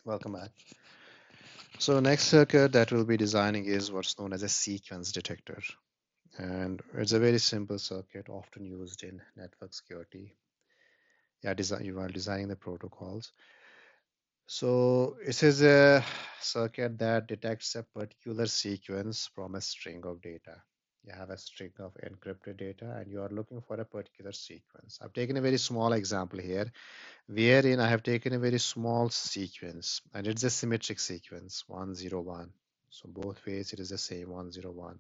Welcome back. So next circuit that we'll be designing is what's known as a sequence detector. And it's a very simple circuit often used in network security. You are designing the protocols. So this is a circuit that detects a particular sequence from a string of data. You have a string of encrypted data and you are looking for a particular sequence. I've taken a very small example here wherein I have taken a very small sequence and it's a symmetric sequence 101. So both ways it is the same 101.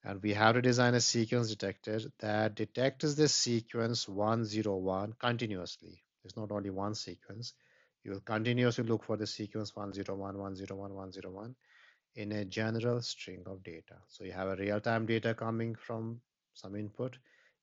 And we have to design a sequence detector that detects the sequence 101 continuously. It's not only one sequence. You will continuously look for the sequence 101, 101, 101 in a general string of data. So you have a real-time data coming from some input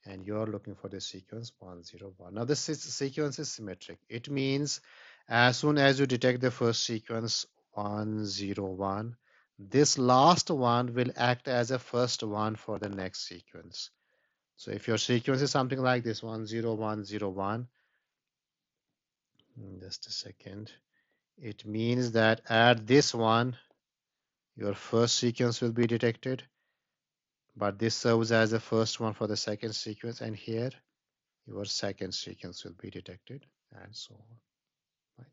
and you're looking for the sequence 101. Now this sequence is symmetric. It means as soon as you detect the first sequence 101, this last one will act as a first one for the next sequence. So if your sequence is something like this 10101, just a second, it means that at this one, your first sequence will be detected, but this serves as the first one for the second sequence, and here your second sequence will be detected, and so on. Right.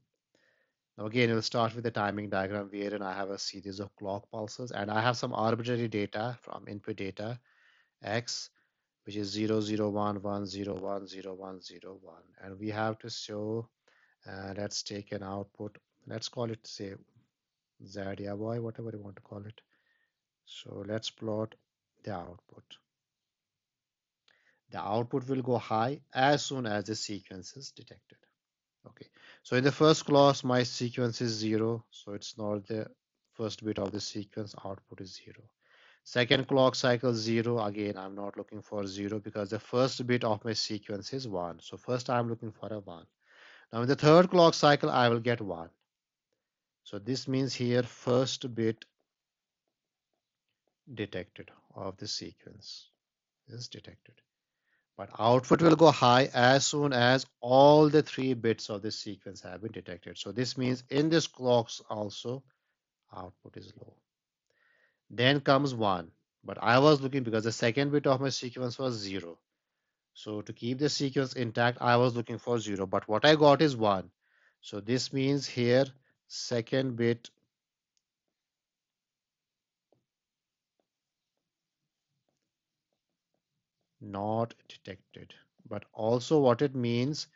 Now again, we'll start with the timing diagram wherein I have a series of clock pulses, and I have some arbitrary data from input data x, which is 0, 0, 1, 1, 0, 1, 0, 1, 0, 1, and we have to show. Let's take an output. Let's call it say z, yeah, y, whatever you want to call it. So let's plot the output. The output will go high as soon as the sequence is detected. Okay, so in the first clause, my sequence is 0, so it's not the first bit of the sequence, output is 0. Second clock cycle 0, again, I'm not looking for 0 because the first bit of my sequence is 1. So first I'm looking for a 1. Now in the third clock cycle, I will get 1. So this means here first bit detected of the sequence is detected. But output will go high as soon as all the 3 bits of the sequence have been detected. So this means in this clocks also output is low. Then comes 1. But I was looking because the second bit of my sequence was 0. So to keep the sequence intact, I was looking for 0. But what I got is 1. So this means here second bit not detected. But also what it means,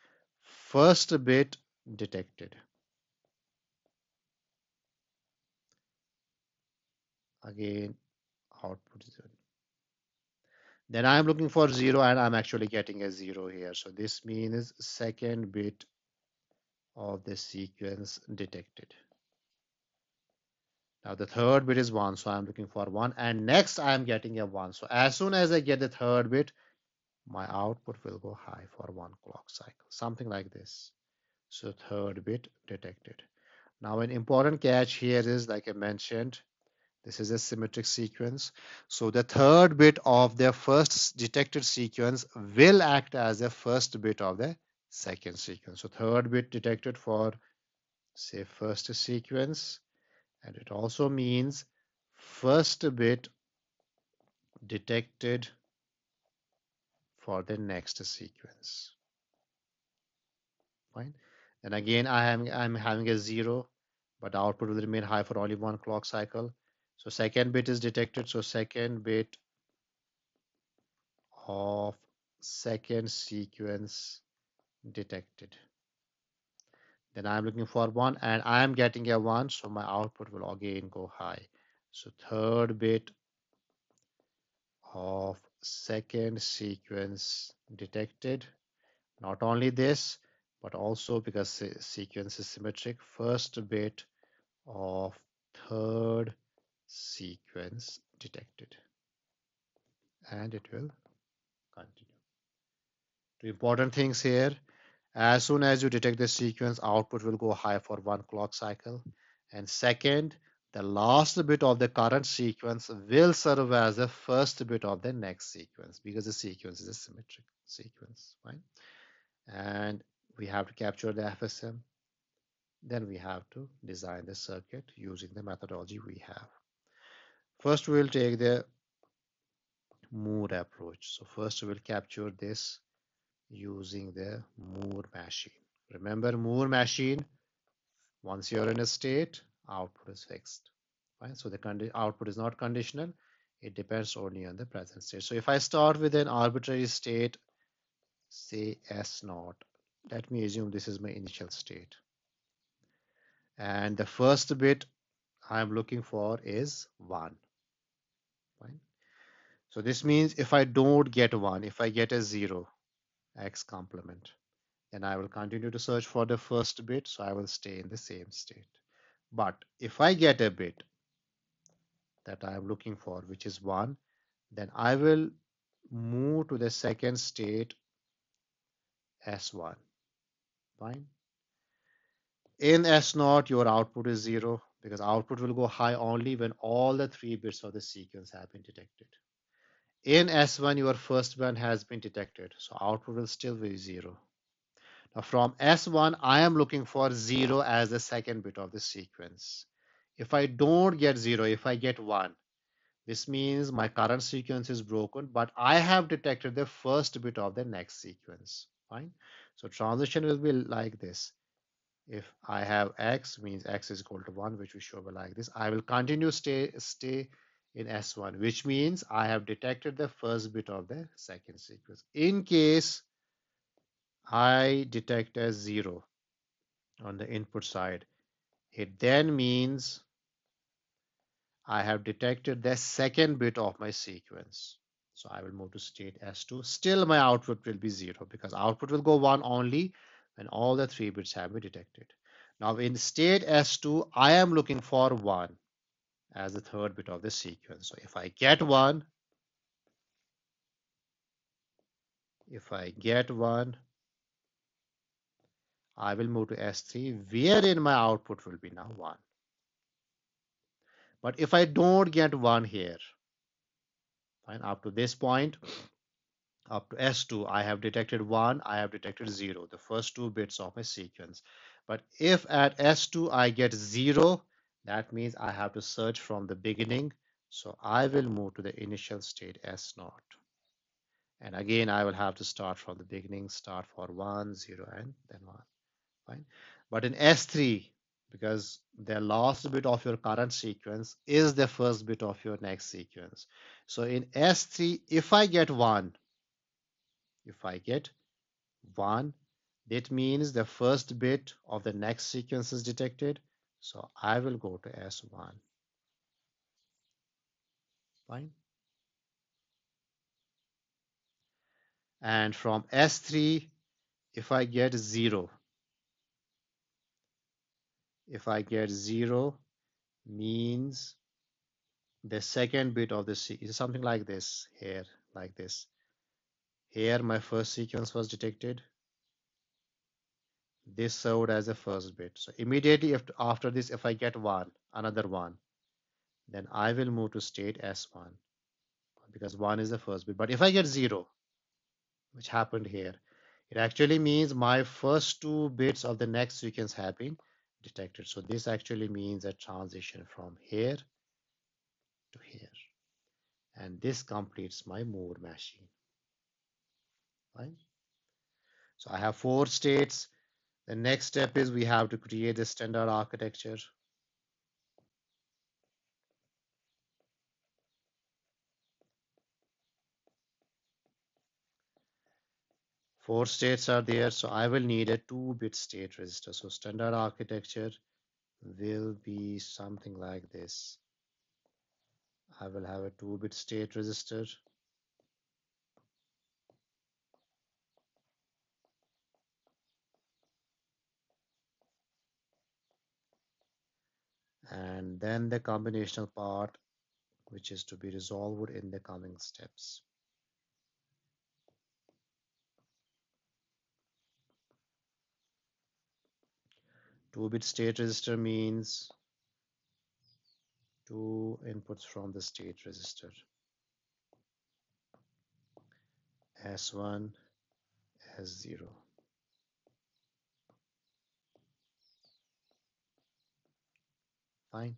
first bit detected. Again, output is 0. Then I'm looking for 0 and I'm actually getting a 0 here. So this means second bit of the sequence detected. Now the third bit is 1, so I'm looking for 1 and next I'm getting a 1. So as soon as I get the third bit, my output will go high for 1 clock cycle, something like this. So third bit detected. Now an important catch here is, like I mentioned, this is a symmetric sequence. So the third bit of the first detected sequence will act as the first bit of the second sequence. So third bit detected for, say, first sequence. And it also means first bit detected for the next sequence. Fine. And again, I'm having a 0, but the output will remain high for only 1 clock cycle. So second bit is detected. So second bit of second sequence detected. Then I'm looking for 1 and I'm getting a 1, so my output will again go high. So third bit of second sequence detected. Not only this, but also because sequence is symmetric, first bit of third sequence detected. And it will continue. Two important things here. As soon as you detect the sequence, output will go high for 1 clock cycle. And second, the last bit of the current sequence will serve as the first bit of the next sequence because the sequence is a symmetric sequence, right? And we have to capture the FSM. Then we have to design the circuit using the methodology we have. First, we will take the Moore approach. So first we will capture this using the Moore machine. Remember Moore machine, once you're in a state, output is fixed. Fine. So the output is not conditional. It depends only on the present state. So if I start with an arbitrary state, say S naught, let me assume this is my initial state. And the first bit I'm looking for is 1. Fine. So this means if I don't get 1, if I get a 0, x complement, then I will continue to search for the first bit, so I will stay in the same state. But if I get a bit that I am looking for, which is 1, then I will move to the second state, S1. Fine. In S0, your output is 0 because output will go high only when all the 3 bits of the sequence have been detected. In S1, your first one has been detected, so output will still be 0. Now from S1, I am looking for 0 as the second bit of the sequence. If I don't get 0, if I get 1, this means my current sequence is broken, but I have detected the first bit of the next sequence. Fine. So transition will be like this. If I have x, means x is equal to 1, which we show like this. I will continue stay in S1, which means I have detected the first bit of the second sequence. In case I detect a 0 on the input side, it then means I have detected the second bit of my sequence. So I will move to state S2. Still my output will be 0 because output will go 1 only when all the 3 bits have been detected. Now in state S2, I am looking for 1 as the third bit of the sequence. So if I get 1, I will move to S3, wherein my output will be now 1. But if I don't get 1 here, fine, up to this point, up to S2, I have detected 1, I have detected 0, the first 2 bits of my sequence. But if at S2 I get 0, that means I have to search from the beginning. So I will move to the initial state S0. And again, I will have to start from the beginning, start for 1, 0, and then 1. Fine. But in S3, because the last bit of your current sequence is the first bit of your next sequence. So in S3, if I get 1, that means the first bit of the next sequence is detected. So I will go to S1. Fine. And from S3, if I get 0, means the second bit of the sequence is something like this here, like this. Here my first sequence was detected. This served as the first bit. So immediately after this, if I get 1, another 1, then I will move to state S1 because 1 is the first bit. But if I get 0, which happened here, it actually means my first 2 bits of the next sequence have been detected. So this actually means a transition from here to here. And this completes my Moore machine. Right? So I have 4 states. The next step is we have to create the standard architecture. 4 states are there, so I will need a 2-bit state register. So standard architecture will be something like this. I will have a 2-bit state register. And then the combinational part, which is to be resolved in the coming steps. 2-bit state register means 2 inputs from the state register. S1, S0. Fine.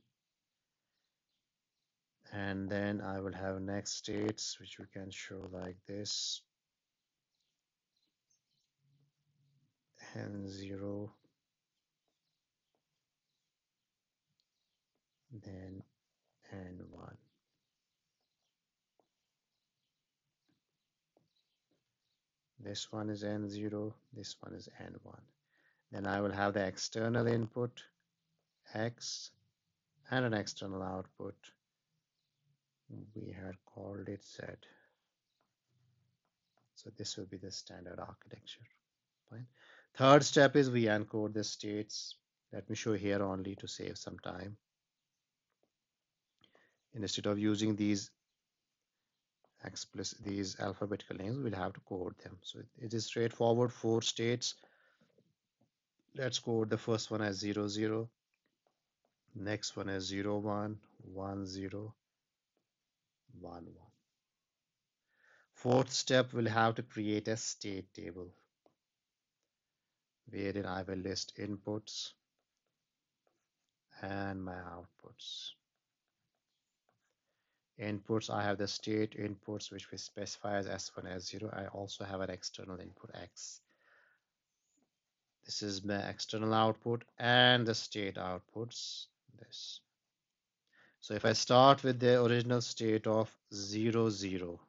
And then I will have next states which we can show like this: n0, then n1. This one is n0, this one is n1. Then I will have the external input x and an external output. We had called it z. So this will be the standard architecture. Fine. Third step is we encode the states. Let me show here only to save some time. Instead of using these alphabetical names, we'll have to code them. So it is straightforward, 4 states. Let's code the first one as 0, 0. Next one as 0, 1, 1, 0, 1, 1. Fourth step, we'll have to create a state table wherein I will list inputs and my outputs. Inputs, I have the state inputs which we specify as S1, S0. I also have an external input X. This is my external output and the state outputs. This. So if I start with the original state of 0, 0,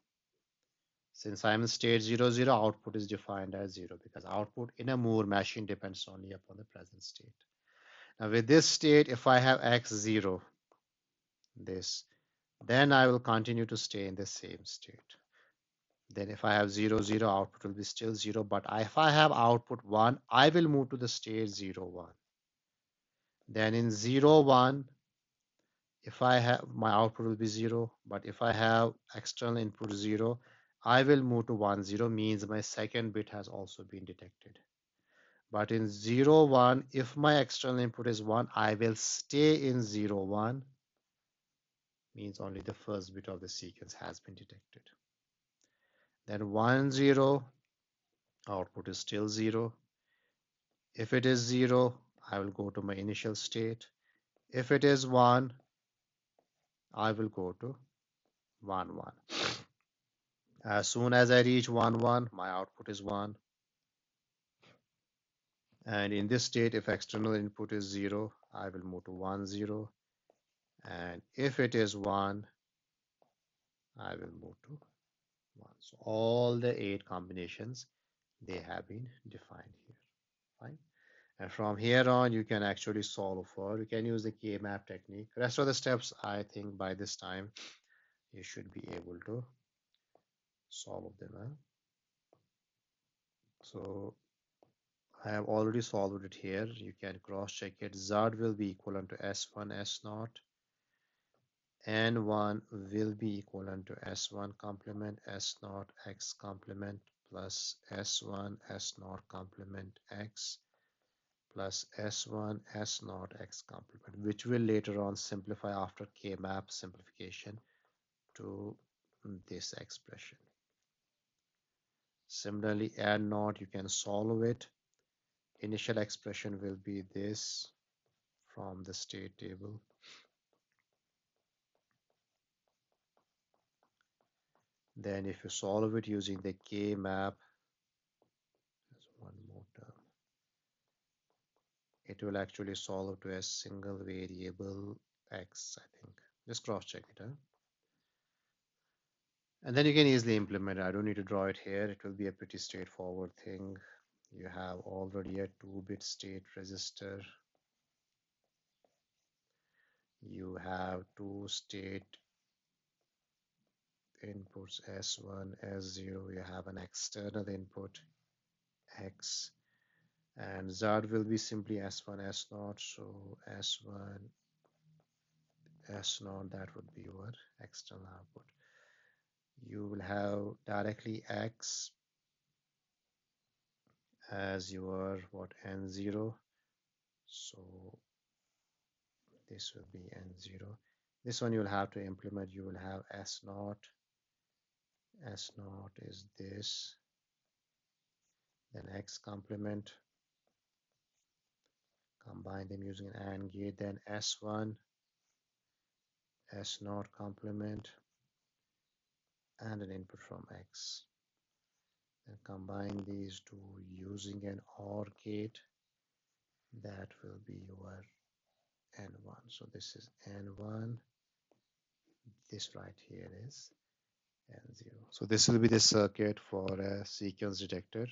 since I'm in state 0, 0, output is defined as 0 because output in a Moore machine depends only upon the present state. Now with this state, if I have x0, this, then I will continue to stay in the same state. Then if I have 0, 0, output will be still 0. But if I have output 1, I will move to the state 0, 1. Then in 0, 1, if I have my output will be 0. But if I have external input 0, I will move to 1, 0, means my second bit has also been detected. But in 0, 1, if my external input is 1, I will stay in 0, 1, means only the first bit of the sequence has been detected. Then 1, 0, output is still 0. If it is 0, I will go to my initial state. If it is 1, I will go to 1, 1. As soon as I reach 1, 1, my output is 1. And in this state, if external input is 0, I will move to 1, 0. And if it is 1, I will move to 1. So all the 8 combinations, they have been defined here. Fine. And from here on, you can actually solve for, you can use the K-map technique. The rest of the steps, I think by this time, you should be able to solve them. So I have already solved it here. You can cross check it. Z will be equivalent to S1, S0. N1 will be equivalent to S1 complement, S0, X complement plus S1, S0 complement X plus S1, S0, X complement, which will later on simplify after K-map simplification to this expression. Similarly, N0, you can solve it. Initial expression will be this from the state table. Then if you solve it using the K-map, there's one more term, it will actually solve to a single variable X, I think. Just cross check it. And then you can easily implement it. I don't need to draw it here. It will be a pretty straightforward thing. You have already a 2-bit state register. You have 2 state inputs S1, S0. You have an external input X. And Z will be simply S1, S0. So S1, S0, that would be your external output. You will have directly X as your N0. So this will be N0. This one you'll have to implement. You will have S0. S0 is this. Then X complement. Combine them using an AND gate. Then S1. S naught complement and an input from X. And combine these two using an OR gate. That will be your N1. So this is N1. This right here is N0. So this will be the circuit for a sequence detector,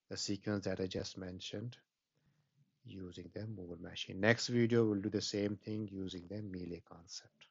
the sequence that I just mentioned using the Moore machine. Next video, we'll do the same thing using the Mealy concept.